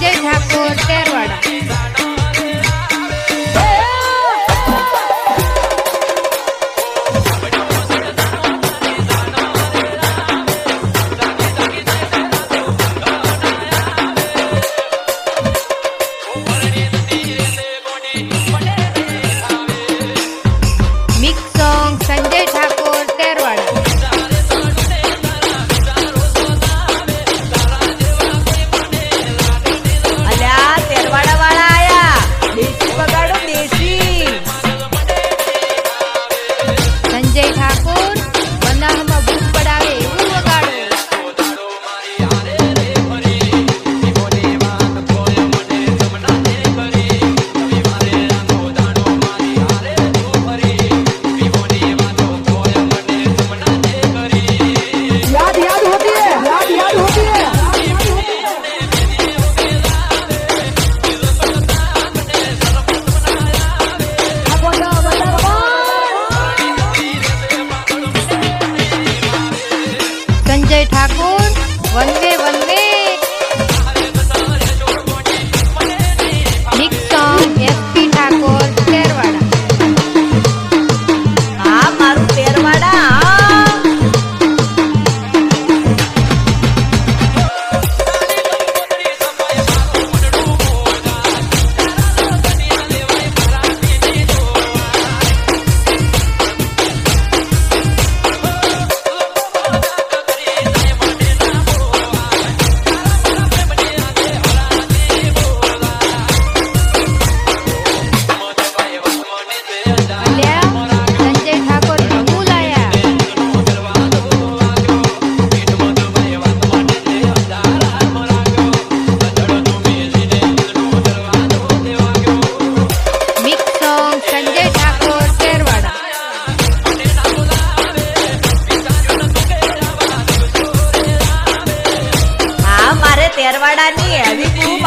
Sanjay Thakur Terwada. Mix song Sanjay Thakur Terwada. Sanjay Thakur बनाहमा भूख पड़ावे એવું વગાડો। याद याद होती है, याद याद होती है। Sanjay Thakur one way one way. Mix song SP Thakur Terwada. हाँ मारू तेरवाड़ा। संजय ठाकुर भंगू लाया। Mix song Sanjay Thakur Terwada. हाँ मारे तेरवाड़ा नी एवी खूब।